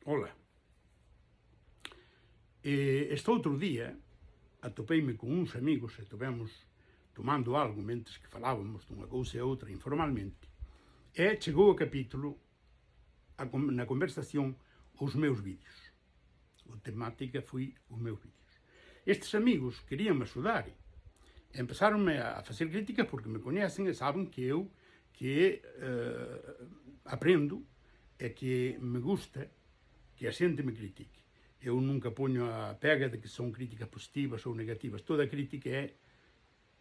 Ola. Este outro día atopeime con uns amigos e estivemos tomando algo mentres que falábamos dunha cousa e outra informalmente, e chegou o capítulo na conversación os meus vídeos. A temática foi os meus vídeos. Estes amigos queríanme axudar e empezaronme a facer críticas porque me coñecen e saben que eu aprendo e que me gusta que a xente me critique. Eu nunca poño a pega de que son críticas positivas ou negativas. Toda crítica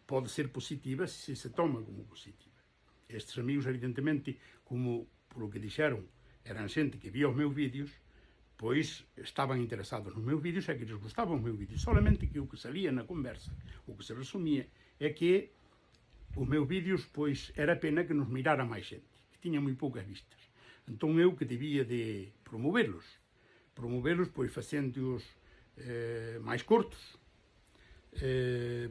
pode ser positiva se se toma como positiva. Estes amigos, evidentemente, como polo que dixeron, eran xente que vía os meus vídeos, pois estaban interesados nos meus vídeos e que lles gustaban os meus vídeos. Solamente que o que salía na conversa, o que se resumía, é que os meus vídeos, pois, era pena que nos mirara máis xente, que tiña moi poucas vistas. Entón eu que debía de promoverlos, pois facéndoos máis cortos,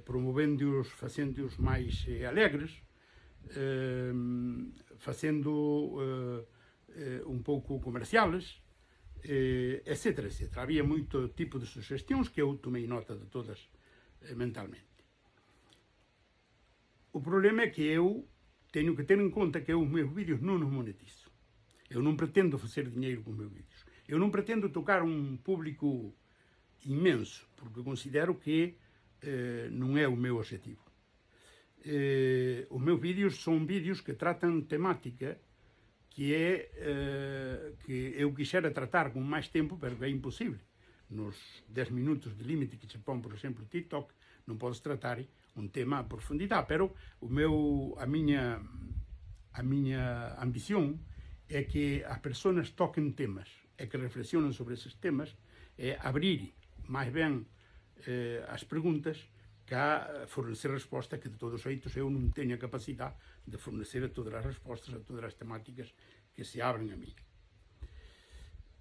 promovendo-os, facéndoos máis alegres, facendo un pouco comerciales, etc. Había moito tipo de sugestións que eu tomei nota de todas mentalmente. O problema é que eu teño que ter en conta que eu os meus vídeos non os monetizo. Eu non pretendo facer dinheiro con os meus vídeos. Eu non pretendo tocar un público inmenso, porque considero que non é o meu objetivo. Os meus vídeos son vídeos que tratan temática que eu quixera tratar con máis tempo, pero é imposible. Nos 10 minutos de límite que se pon, por exemplo, TikTok, non podes tratar un tema a profundidade, pero a miña ambición é que as persoas toquen temas e que reflexionen sobre eses temas e abrir máis ben as preguntas que a fornecer resposta, que de todos os xeitos eu non teño a capacidade de fornecer todas as respostas a todas as temáticas que se abren a mí.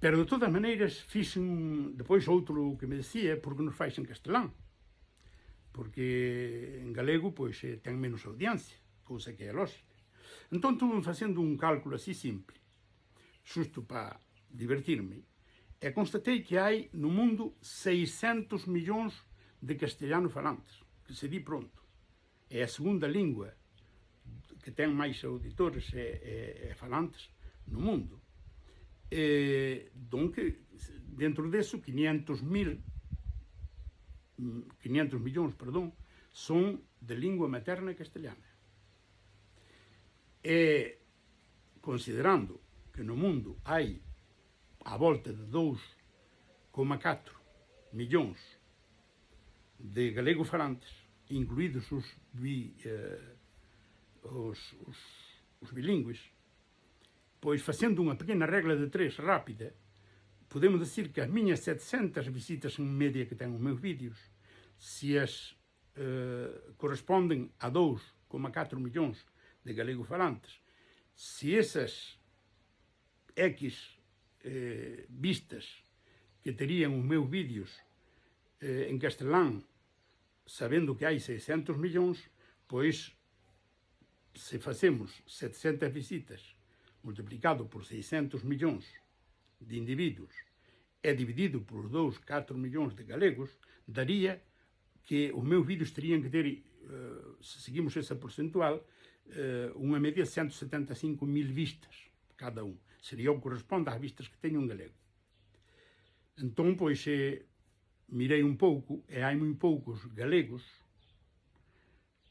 Pero de todas maneiras fixen depois outro que me decía porque nos fais en castelán, porque en galego pois ten menos audiencia, cousa que é lógica. Entón estuve facendo un cálculo así simple, xusto para divertirme, e constatei que hai no mundo 600 millóns de castellano falantes, que se di pronto. É a segunda lingua que ten máis auditores e falantes no mundo. Donque, dentro deso, 500 millóns, son de lingua materna castellana. E, considerando que no mundo hai a volta de 2,4 millóns de galegos falantes, incluídos os bilingües, pois, facendo unha pequena regla de 3 rápida, podemos decir que as miñas 700 visitas en media que ten os meus vídeos, se as corresponden a 2,4 millóns de galegos falantes, se esas X vistas que terían os meus vídeos en castelán, sabendo que hai 600 millóns, pois, se facemos 700 visitas multiplicado por 600 millóns de individuos e dividido por 2,4 millóns de galegos, daría que os meus vídeos terían que ter, se seguimos esa porcentual, unha media de 175.000 vistas cada un. Sería o que corresponde ás vistas que teño en galego. Entón, pois, mirei un pouco, e hai moi poucos galegos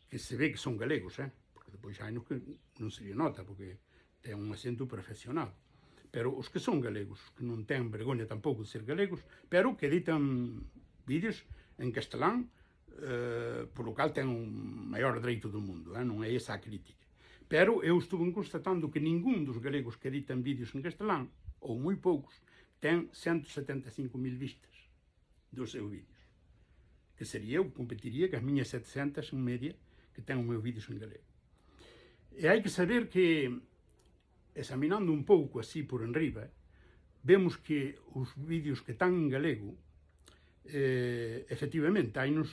que se ve que son galegos, porque depois hai nos que non se lle nota, porque ten un acento perfeccionado. Pero os que son galegos, que non ten vergoña tampouco de ser galegos, pero que editan vídeos en castelán, polo cal ten un maior dereito do mundo, non é esa a crítica. Pero eu estuve constatando que ningún dos galegos que editan vídeos en castelán, ou moi poucos, ten 175.000 vistas dos seus vídeos. Que sería, eu competiría que as miñas 700 en media que ten os meus vídeos en galego. E hai que saber que, examinando un pouco así por enriba, vemos que os vídeos que están en galego, efectivamente, hainos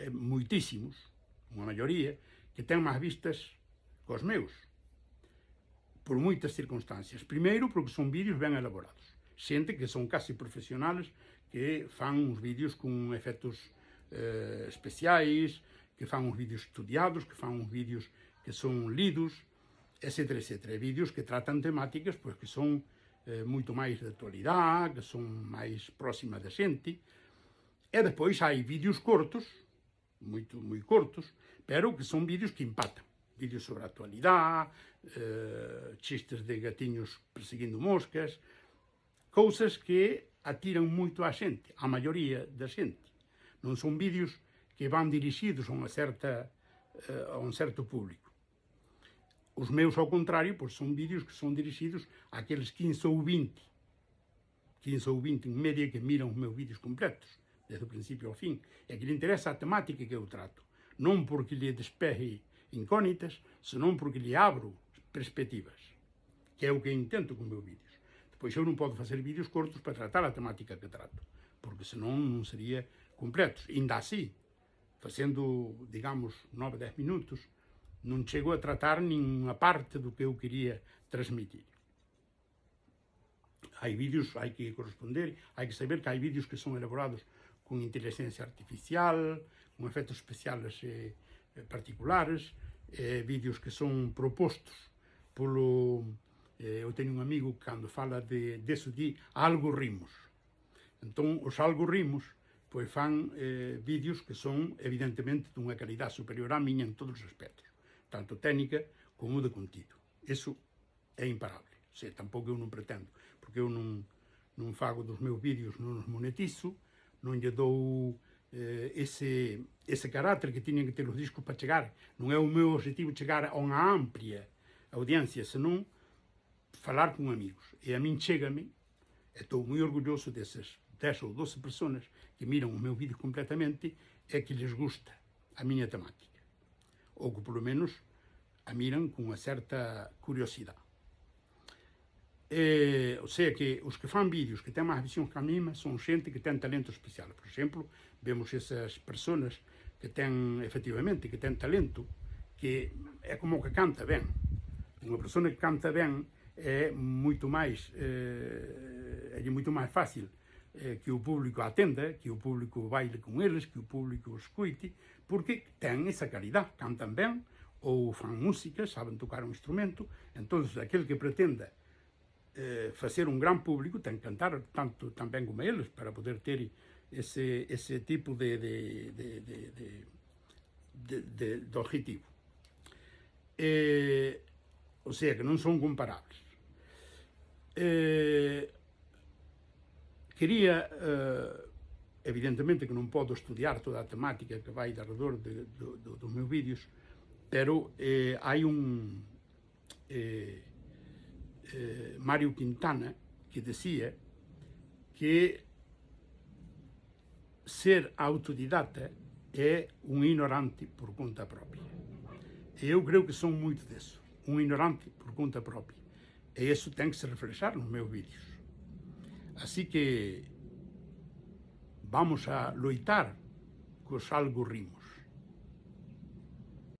moitísimos, unha maioría, que ten máis vistas cos meus, por moitas circunstancias. Primeiro, porque son vídeos ben elaborados. xente que son casi profesionales, que fan uns vídeos con efectos especiais, que fan uns vídeos estudiados, que fan uns vídeos que son lidos, etc, etc. Vídeos que tratan temáticas pois, que son moito máis de actualidade, que son máis próximas da xente. E depois hai vídeos cortos, moi cortos, pero que son vídeos que impactan. Vídeos sobre a actualidade, chistes de gatiños perseguindo moscas, cousas que atiran moito a xente, a maioría da xente. Non son vídeos que van dirixidos a un certo público. Os meus, ao contrario, pois, son vídeos que son dirixidos àqueles 15 ou 20 en media que miran os meus vídeos completos, desde o principio ao fin, e que lhe interesa a temática que eu trato. Non porque lhe despeje incógnitas, senón porque lhe abro perspectivas, que é o que intento con meus vídeos. Depois eu non podo facer vídeos cortos para tratar a temática que trato, porque senón non sería completos. Ainda así, facendo, digamos, 9-10 minutos, non chego a tratar ninguna parte do que eu quería transmitir. Hai vídeos, hai que corresponder, hai que saber que hai vídeos que son elaborados con inteligencia artificial, con efectos especiales particulares, vídeos que son propostos polo... eu teño un amigo que cando fala deso di algoritmos. Entón, os algoritmos pois fan vídeos que son evidentemente dunha calidad superior á miña en todos os aspectos, tanto técnica como de contido. Eso é imparable. O sea, tampouco eu non pretendo, porque eu non fago dos meus vídeos, non os monetizo, non lle dou ese carácter que tiñen que ter os discos para chegar. Non é o meu objetivo chegar a unha amplia audiencia, senón falar con amigos. E a min chégame, e estou moi orgulloso desas 10 ou 12 personas que miran os meus vídeos completamente e que les gusta a miña temática. Ou que, polo menos, a miran con unha certa curiosidade. O sea que os que fan vídeos que ten máis visión que a mima son xente que ten talento especial. Por exemplo, vemos esas personas que ten, efectivamente, que ten talento, que é como que canta ben. Unha persona que canta ben é moito máis fácil que o público atenda, que o público baile con eles, que o público escoite, porque ten esa calidad, cantan ben, ou fan música, saben tocar un instrumento. Entón, aquel que pretenda facer un gran público ten que cantar tanto tan ben como eles para poder ter ese tipo de objetivo. O sea, que non son comparables. Quería, evidentemente que non podo estudiar toda a temática que vai alrededor dos meus vídeos, pero hai un Mario Quintana que decía que ser autodidata é un ignorante por conta propia. E eu creo que son moito deso, un ignorante por conta propia. E iso ten que se reflexar nos meus vídeos. Así que vamos a loitar cos algoritmos.